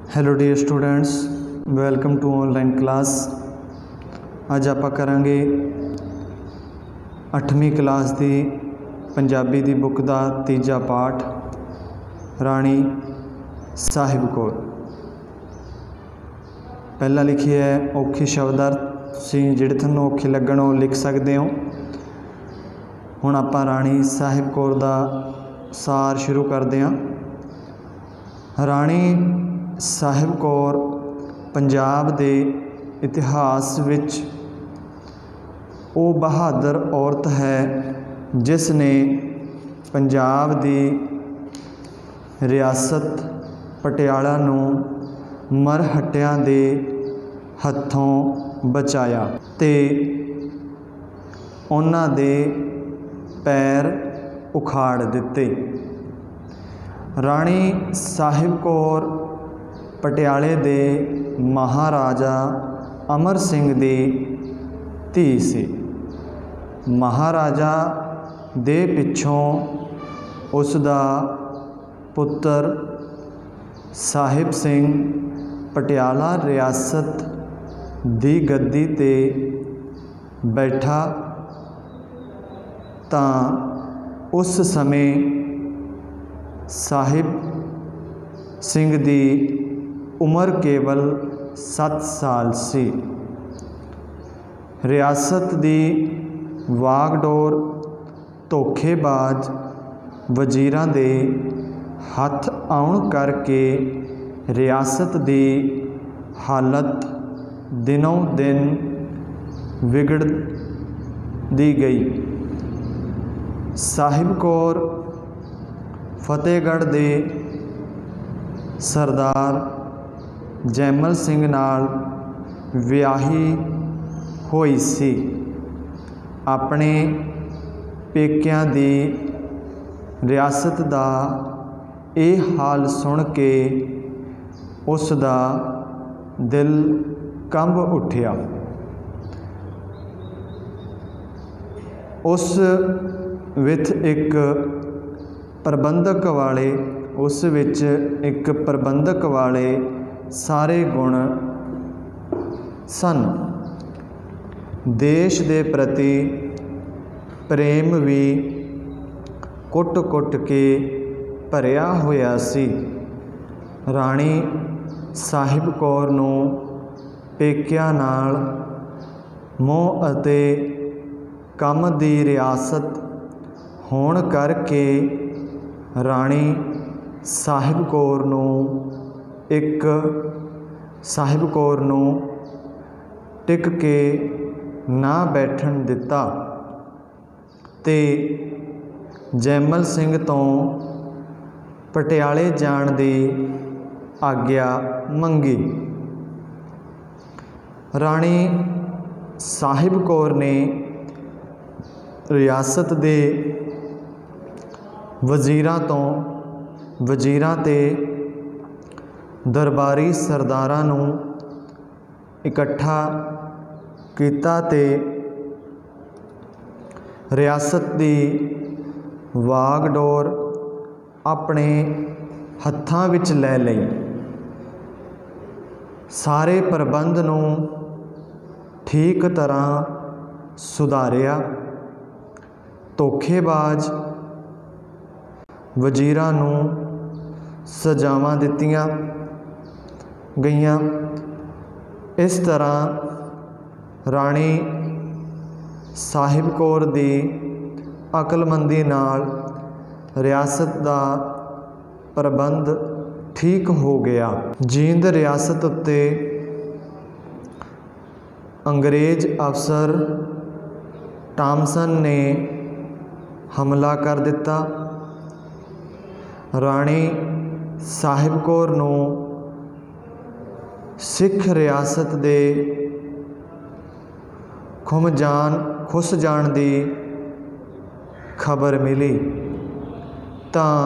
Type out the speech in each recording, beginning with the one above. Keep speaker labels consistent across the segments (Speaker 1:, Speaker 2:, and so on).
Speaker 1: Hello dear students, welcome to online class. अज आप करांगे 8वीं क्लास की पंजाबी की बुक का तीजा पाठ राणी साहिब कौर। पहला लिखी है औखी शब्द अर्थ, तुसीं जिहड़े तुहानूं औखे लगण वो लिख सकते हो। हुण आपां राणी साहिब कौर का सार शुरू करते हैं। राणी साहिब कौर पंजाब के इतिहास विच वो बहादुर औरत है जिसने पंजाब की रियासत पटियाला नूं मरहटियां दे हत्थों बचाया ते उन्हां दे पैर उखाड़ दिते। राणी साहिब कौर पटियाले दे महाराजा अमर सिंह दी धी सी। महाराजा दे पिछों उसदा पुत्र साहिब सिंह पटियाला रियासत दी गद्दी ते बैठा तां उस समय साहिब सिंह दी उम्र केवल 7 साल सी। रियासत दी वागडोर धोखेबाज वजीरां दे हथ आउण करके रियासत दी हालत दिनों दिन बिगड़ती गई। साहिब कौर फतेहगढ़ दे सरदार जैमल सिंह नाल विआही होई सी। अपने पेकियां दी रियासत दा ये हाल सुन के उसदा दिल कंब उठिया। उस विच एक प्रबंधक वाले सारे गुण सन। देश दे प्रति प्रेम भी कुट कुट के भरिया होया सी। राणी साहिब कौर नूं पेकियां नाल मोह अते काम दी रियासत होण करके राणी साहिब कौर नूं टिक के ना बैठण दिता ते जैमल सिंह तो पटियाले जाण दी आग्या मंगी। राणी साहिब कौर ने रियासत दे वजीरां ते दरबारी सरदारां नूं इकट्ठा कीता ते रियासत दी वागडोर अपने हत्थां विच लै लई। सारे प्रबंध नूं ठीक तरह सुधारिया। धोखेबाज वजीरां नूं सजावां दित्तियां गईयां। इस तरह राणी साहिब कौर दी अकलमंदी नाल रियासत दा प्रबंध ठीक हो गया। जींद रियासत उत्ते अंग्रेज अफसर टॉमसन ने हमला कर दिता। राणी साहिब कौर नूं सिख रियासत दे खुस जाण दी खबर मिली तां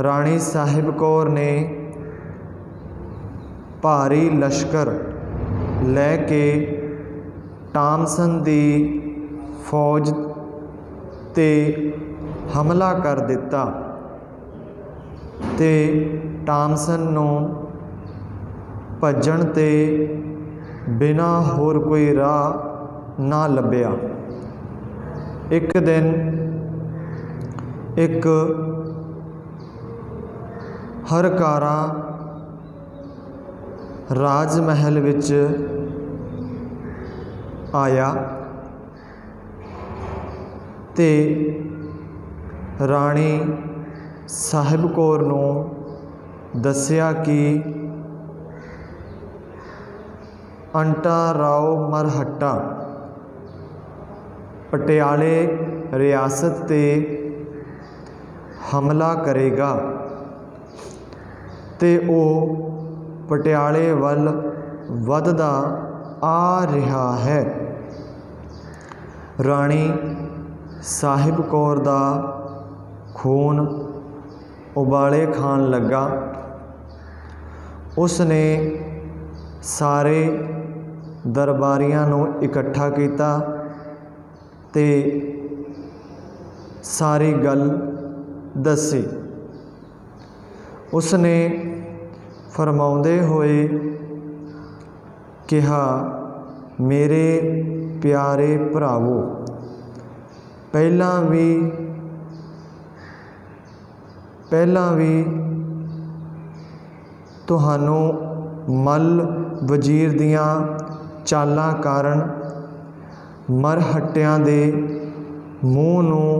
Speaker 1: राणी साहिब कौर ने भारी लश्कर लैके टॉमसन दी फौज ते हमला कर दिता ते टॉमसन नूं भजन ते बिना होर कोई राह ना लभ्या। एक दिन एक हरकारा राज महल विच आया ते राणी साहिब कौर नूं दस्सिया कि अंटा राव मरहट्टा पटियाले रियासत ते हमला करेगा ते वो पटियाले वल वधदा आ रहा है। राणी साहिब कौर दा खून उबाले खान लगा। उसने सारे दरबारियां नूं इकट्ठा किया ते सारी गल दसी। उसने फरमाउंदे होए कहा, मेरे प्यारे भरावो, ਪਹਿਲਾਂ ਵੀ ਤੁਹਾਨੂੰ ਮੱਲ ਵਜ਼ੀਰ ਦੀਆਂ ਚਾਲਾਂ ਕਾਰਨ ਮਰਹੱਟਿਆਂ ਦੇ ਮੂੰਹ ਨੂੰ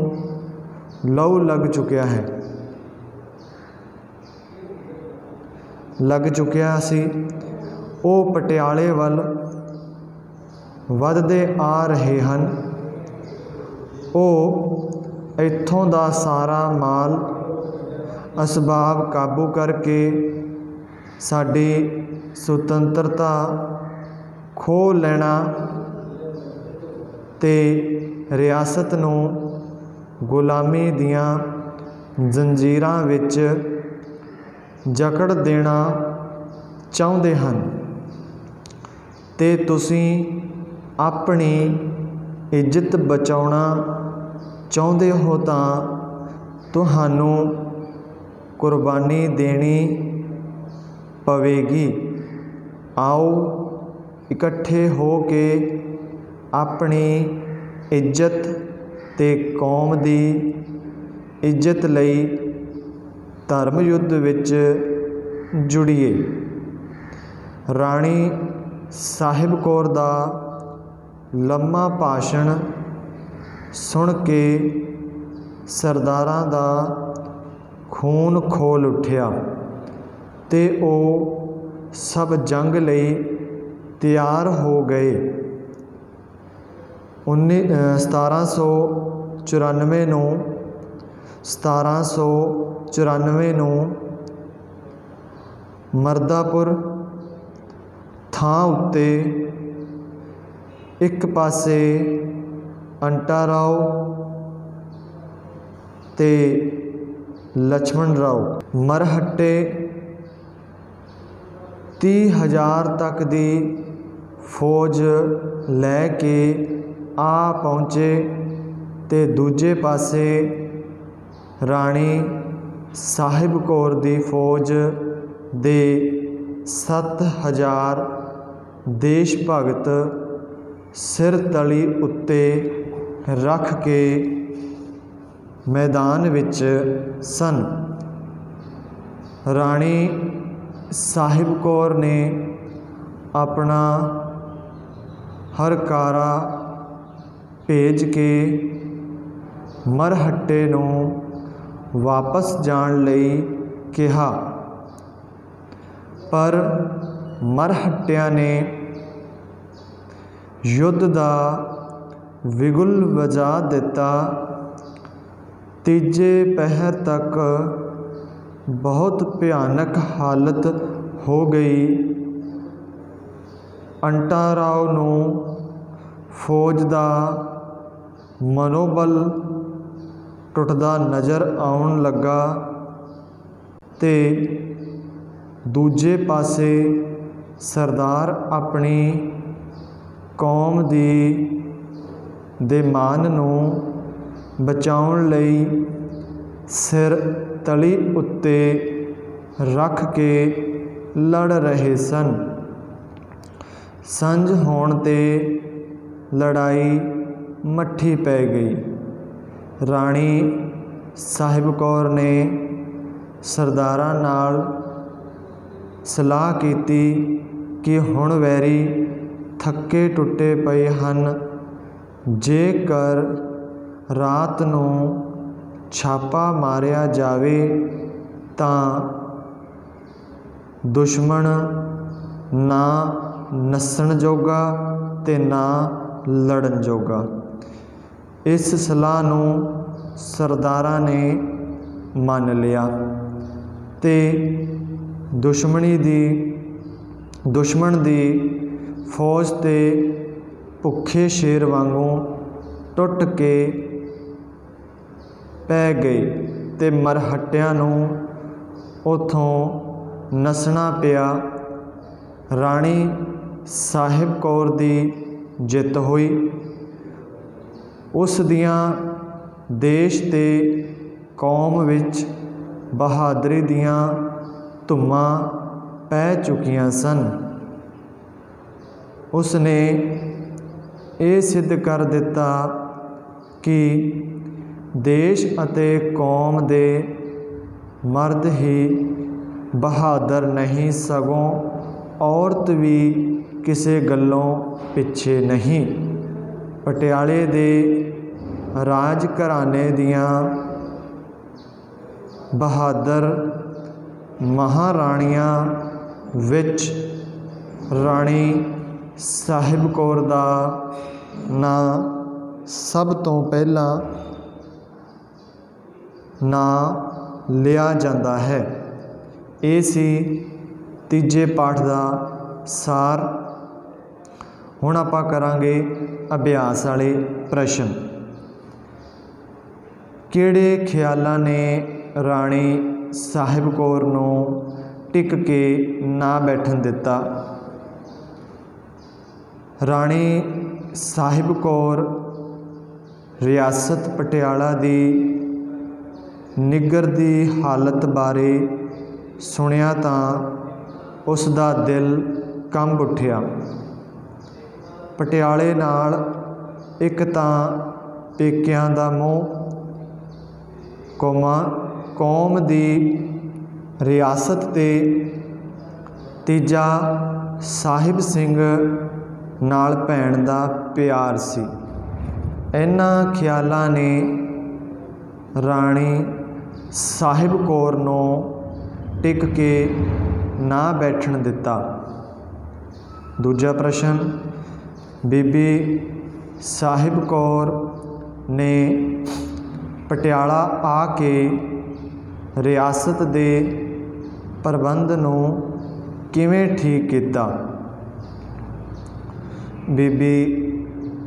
Speaker 1: ਲਹੂ ਲੱਗ ਚੁੱਕਿਆ ਸੀ। ਉਹ ਪਟਿਆਲੇ ਵੱਲ ਵੱਧਦੇ ਆ ਰਹੇ ਹਨ। ਉਹ ਇੱਥੋਂ ਦਾ ਸਾਰਾ ਮਾਲ असबाब काबू करके साडी सुतंत्रता खो लेना ते रियासत नूं गुलामी दियां जंजीरां विच जकड़ देना चाहुंदे हन ते तुसीं अपनी इज्जत बचाउणा चाहुंदे हो तां तुहानूं कुर्बानी देनी पवेगी। आओ इकट्ठे हो के अपनी इज्जत ते कौम दी इज्जत लई धर्म युद्ध विच जुड़िए। राणी साहिब कौर दा लम्मा भाषण सुन के सरदारां दा खून खोल उठिया ते ओ सब जंग लई तैयार हो गए। 1794 ਨੂੰ मरदापुर ਥਾਂ उत्ते एक पासे अंटा राव ते लक्ष्मण राव मरहट्टे 30,000 तक दी फौज लैके आ पहुँचे ते दूजे पासे राणी साहिब कौर दी फौज दे 7,000 देश भगत सिर तली उत्ते रख के मैदान विच सन। राणी साहिब कौर ने अपना हरकारा भेज के मरहट्टे नूं वापस जाण लई कहा, पर मरहट्टियां ने युद्ध दा विगुल वजा दिता। तीजे पहर तक बहुत भयानक हालत हो गई। अंटा राव नूं फौज दा मनोबल टुटदा नज़र आउण लगा ते दूजे पासे सरदार अपनी कौम दे मान नूं बचाउण लई सिर तली उत्ते रख के लड़ रहे सन। संझ होण ते लड़ाई मट्ठी पै गई। राणी साहिब कौर ने सरदारां नाल सलाह कीती कि हुण वैरी थके टुटे पए हन, जेकर रात नूं छापा मारिया जावे तां दुश्मन ना नस्सण जोगा ते ना लड़न जोगा। इस सलाह नूं सरदारां ने मन लिया ते दुश्मन दी फौज ते भुखे शेर वांगू टुट के पै गए ते मरहट्टियां नूं उथों नसना पिया। राणी साहिब कौर दी जित हुई। उस दियां देश ते कौम विच बहादरी दियां धुम्मां पै चुकियां सन। उसने ये सिद्ध कर दिता कि देश अते कौम दे मर्द ही बहादुर नहीं, सगों औरत भी किसी गल्लों पिछे नहीं। पटियाले दे राज घराने दियां बहादुर महाराणियां विच राणी साहिब कौर दा नां सब तो पहला नां लिया जाता है। ये सी तीजे पाठ का सार। हुण आपां करांगे अभ्यास वाले प्रश्न। किहड़े ख्यालां ने राणी साहिब कौर नूं टिक के ना बैठन दिता? राणी साहिब कौर रियासत पटियाला दी निगर दी हालत बारे सुनिया तां उसदा दिल कंब उठिया। पटियाले नाल एक तां पेकियां दा मोह, कौम दी रियासत ते तीजा साहिब सिंह नाल भैण दा प्यार सी। इन्हां ख्यालां ने राणी साहिब कौर नूं टिक के ना बैठन दिता। दूजा प्रश्न, बीबी साहिब कौर ने पटियाला आके रियासत दे प्रबंध नूं किवें ठीक कीता? बीबी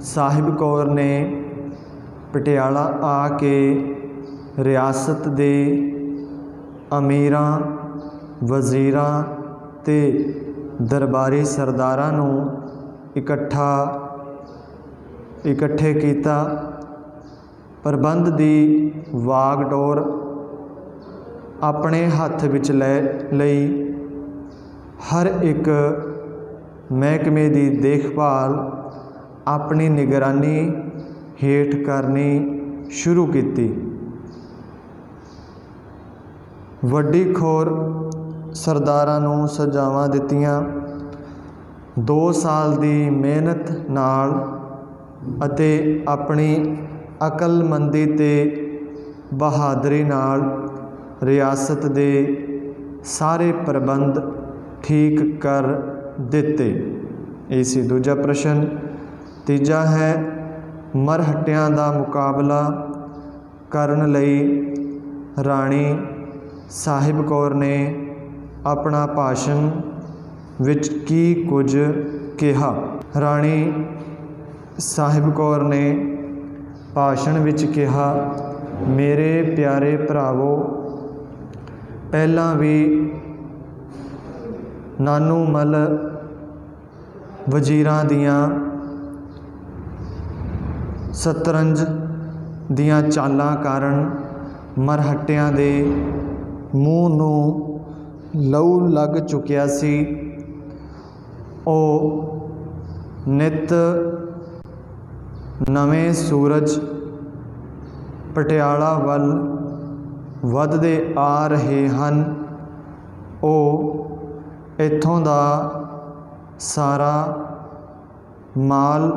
Speaker 1: साहिब कौर ने पटियाला आके रियासत दे अमीरां, वजीरां ते दरबारी सरदारां नूं इकट्ठे कीता। प्रबंध दी वागडोर अपने हत्थ विच लई। हर एक महकमे दी देखभाल अपनी निगरानी हेठ करनी शुरू की। वड्डी खोर सरदारां नूं सजावां दित्तियां। 2 साल दी मेहनत नाल अते अपनी अकलमंदी ते बहादरी नाल रियासत दे सारे प्रबंध ठीक कर दिते। ये सी दूजा प्रश्न। तीजा है, मरहट्टियां दा मुकाबला करन लई राणी साहिब कौर ने अपना भाषण विच की कुछ कहा? राणी साहिब कौर ने भाषण विच कहा, मेरे प्यारे भरावो, पहला भी नानू मल वजीरां दियां शतरंज दियां चालां कारण मरहट्टियां दे मूँह नूं ਲਹੂ ਲੱਗ ਚੁੱਕਿਆ ਸੀ। ਉਹ ਨਿੱਤ ਨਵੇਂ ਸੂਰਜ ਪਟਿਆਲਾ ਵੱਲ ਵੱਧਦੇ ਆ ਰਹੇ ਹਨ। ਉਹ ਇੱਥੋਂ ਦਾ ਸਾਰਾ ਮਾਲ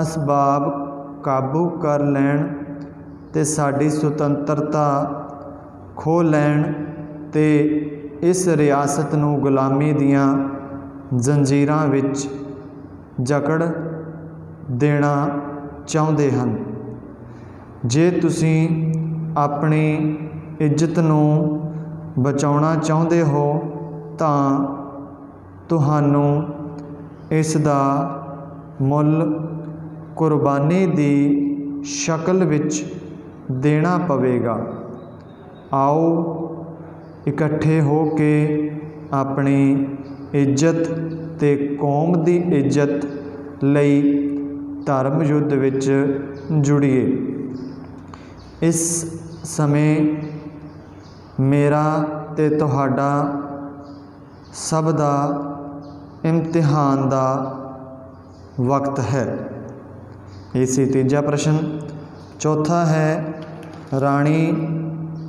Speaker 1: ਅਸਬਾਬ ਕਾਬੂ ਕਰ ਲੈਣ ਅਤੇ ਸਾਡੀ ਸੁਤੰਤਰਤਾ ਖੋਹ ਲੈਣ ਅਤੇ ਇਸ ਰਿਆਸਤ ਨੂੰ ਗੁਲਾਮੀ ਦੀਆਂ ਜ਼ੰਜੀਰਾਂ ਵਿੱਚ ਜਕੜ ਦੇਣਾ ਚਾਹੁੰਦੇ ਹਨ। ਜੇ ਤੁਸੀਂ ਆਪਣੀ ਇੱਜ਼ਤ ਨੂੰ ਬਚਾਉਣਾ ਚਾਹੁੰਦੇ ਹੋ ਤਾਂ ਤੁਹਾਨੂੰ ਇਸ ਦਾ ਮੁੱਲ ਕੁਰਬਾਨੀ ਦੀ ਸ਼ਕਲ ਵਿੱਚ ਦੇਣਾ ਪਵੇਗਾ। ਆਓ ਇਕੱਠੇ ਹੋ ਕੇ ਆਪਣੀ ਇੱਜ਼ਤ ਅਤੇ ਕੌਮ ਦੀ ਇੱਜ਼ਤ ਲਈ ਧਰਮ ਯੁੱਧ ਵਿੱਚ ਜੁੜੀਏ। ਇਸ ਸਮੇਂ ਮੇਰਾ ਅਤੇ ਤੁਹਾਡਾ ਸਭ ਦਾ ਇਮਤਿਹਾਨ ਦਾ ਵਕਤ ਹੈ। ਇਹ ਸੀ ਤੀਜਾ ਪ੍ਰਸ਼ਨ। ਚੌਥਾ ਹੈ, ਰਾਣੀ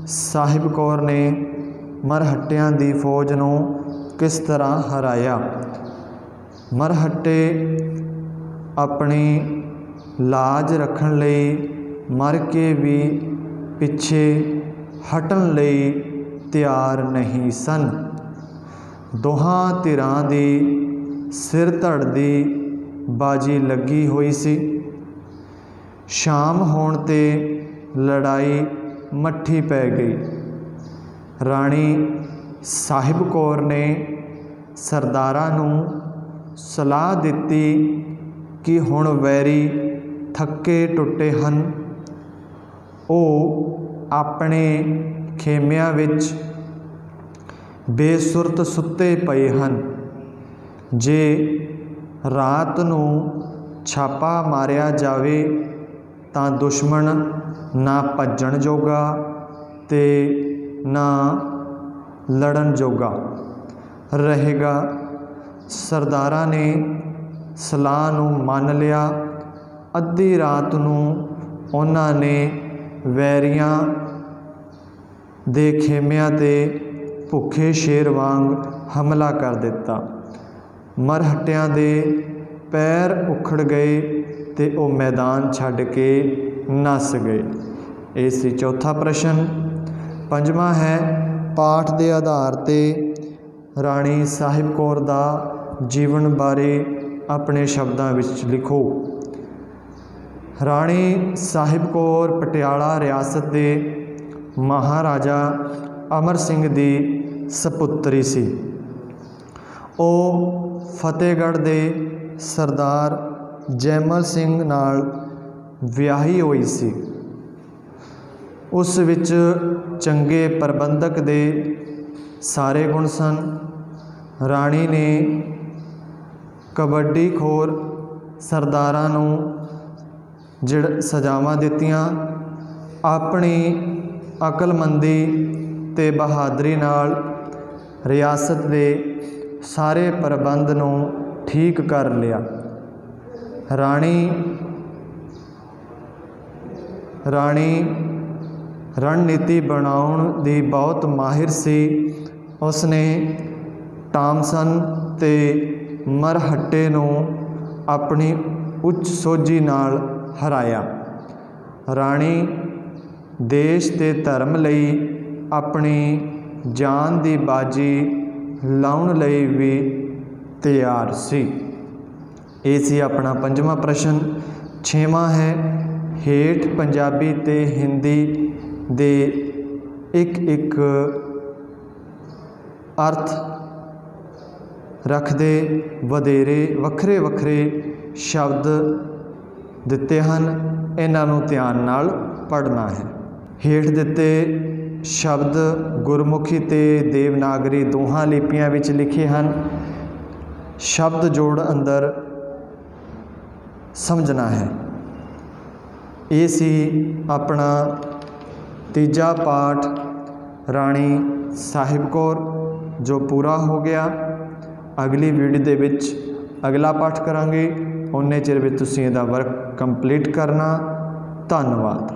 Speaker 1: ਸਾਹਿਬ ਕੌਰ ਨੇ ਮਰਹੱਟਿਆਂ ਦੀ ਫੌਜ ਨੂੰ ਕਿਸ ਤਰ੍ਹਾਂ ਹਰਾਇਆ। ਮਰਹੱਟੇ ਆਪਣੀ ਲਾਜ ਰੱਖਣ ਲਈ ਮਰ ਕੇ ਵੀ ਪਿੱਛੇ ਹਟਣ ਲਈ ਤਿਆਰ ਨਹੀਂ ਸਨ। ਦੋਹਾਂ ਧਿਰਾਂ ਦੀ ਸਿਰ ਧੜ ਦੀ ਬਾਜੀ ਲੱਗੀ ਹੋਈ ਸੀ। ਸ਼ਾਮ ਹੋਣ 'ਤੇ ਲੜਾਈ ਮੱਠੀ ਪੈ ਗਈ। ਰਾਣੀ ਸਾਹਿਬ ਕੌਰ ਨੇ ਸਰਦਾਰਾਂ ਨੂੰ ਸਲਾਹ ਦਿੱਤੀ ਕਿ ਹੁਣ ਵੈਰੀ ਥੱਕੇ ਟੁੱਟੇ ਹਨ। ਉਹ ਆਪਣੇ ਖੇਮਿਆਂ ਵਿੱਚ ਬੇਸੁਰਤ ਸੁੱਤੇ ਪਏ ਹਨ। ਜੇ ਰਾਤ ਨੂੰ ਛਾਪਾ ਮਾਰਿਆ ਜਾਵੇ ਤਾਂ ਦੁਸ਼ਮਣ ਨਾ ਭੱਜਣ ਜੋਗਾ ਅਤੇ ਨਾ ਲੜਨ ਜੋਗਾ ਰਹੇਗਾ। ਸਰਦਾਰਾਂ ਨੇ ਸਲਾਹ ਨੂੰ ਮੰਨ ਲਿਆ। ਅੱਧੀ ਰਾਤ ਨੂੰ ਉਹਨਾਂ ਨੇ ਵੈਰੀਆਂ ਦੇ ਖੇਮਿਆਂ 'ਤੇ ਭੁੱਖੇ ਸ਼ੇਰ ਵਾਂਗ ਹਮਲਾ ਕਰ ਦਿੱਤਾ। ਮਰਹੱਟਿਆਂ ਦੇ ਪੈਰ ਉਖੜ ਗਏ ਅਤੇ ਉਹ ਮੈਦਾਨ ਛੱਡ ਕੇ ਨੱਸ ਗਏ। ਇਹ ਸੀ ਚੌਥਾ ਪ੍ਰਸ਼ਨ। ਪੰਜਵਾਂ ਹੈ, ਪਾਠ ਦੇ ਆਧਾਰ 'ਤੇ ਰਾਣੀ ਸਾਹਿਬ ਕੌਰ ਦਾ ਜੀਵਨ ਬਾਰੇ ਆਪਣੇ ਸ਼ਬਦਾਂ ਵਿੱਚ ਲਿਖੋ। ਰਾਣੀ ਸਾਹਿਬ ਕੌਰ ਪਟਿਆਲਾ ਰਿਆਸਤ ਦੇ ਮਹਾਰਾਜਾ ਅਮਰ ਸਿੰਘ ਦੀ ਸਪੁੱਤਰੀ ਸੀ। ਉਹ ਫਤਿਹਗੜ੍ਹ ਦੇ ਸਰਦਾਰ ਜੈਮਲ ਸਿੰਘ ਨਾਲ ਵਿਆਹੀ ਹੋਈ ਸੀ। ਉਸ ਵਿੱਚ ਚੰਗੇ ਪ੍ਰਬੰਧਕ ਦੇ ਸਾਰੇ ਗੁਣ ਸਨ। ਰਾਣੀ ਨੇ ਕਬੱਡੀ ਖੋਰ ਸਰਦਾਰਾਂ ਨੂੰ ਸਜ਼ਾਵਾਂ ਦਿੱਤੀਆਂ। ਆਪਣੀ ਅਕਲਮੰਦੀ ਅਤੇ ਬਹਾਦਰੀ ਨਾਲ ਰਿਆਸਤ ਦੇ ਸਾਰੇ ਪ੍ਰਬੰਧ ਨੂੰ ਠੀਕ ਕਰ ਲਿਆ। ਰਾਣੀ ਰਣਨੀਤੀ ਬਣਾਉਣ ਦੀ ਬਹੁਤ ਮਾਹਿਰ ਸੀ। ਉਸਨੇ ਟਾਮਸਨ ਅਤੇ ਮਰਹੱਟੇ ਨੂੰ ਆਪਣੀ ਉੱਚ ਸੋਝੀ ਨਾਲ ਹਰਾਇਆ। ਰਾਣੀ ਦੇਸ਼ ਅਤੇ ਧਰਮ ਲਈ ਆਪਣੀ ਜਾਨ ਦੀ ਬਾਜੀ ਲਾਉਣ ਲਈ ਵੀ ਤਿਆਰ ਸੀ। ਇਹ ਸੀ ਆਪਣਾ ਪੰਜਵਾਂ ਪ੍ਰਸ਼ਨ। ਛੇਵਾਂ ਹੈ, ਹੇਠ ਪੰਜਾਬੀ ਅਤੇ ਹਿੰਦੀ ਦੇ ਇੱਕ ਅਰਥ ਰੱਖਦੇ ਵਧੇਰੇ ਵੱਖਰੇ ਸ਼ਬਦ ਦਿੱਤੇ ਹਨ। ਇਹਨਾਂ ਨੂੰ ਧਿਆਨ ਨਾਲ ਪੜ੍ਹਨਾ ਹੈ। ਹੇਠ ਦਿੱਤੇ ਸ਼ਬਦ ਗੁਰਮੁਖੀ ਅਤੇ ਦੇਵਨਾਗਰੀ ਦੋਹਾਂ ਲਿਪੀਆਂ ਵਿੱਚ ਲਿਖੇ ਹਨ। ਸ਼ਬਦ ਜੋੜ ਅੰਦਰ ਸਮਝਣਾ ਹੈ। ਇਹ ਸੀ ਆਪਣਾ ਤੀਜਾ ਪਾਠ ਰਾਣੀ ਸਾਹਿਬ ਕੌਰ। जो पूरा हो गया। अगली वीडियो दे विच अगला पाठ करांगे। उन्ने चिर विच तुसीं इहदा वर्क कंप्लीट करना। धन्नवाद।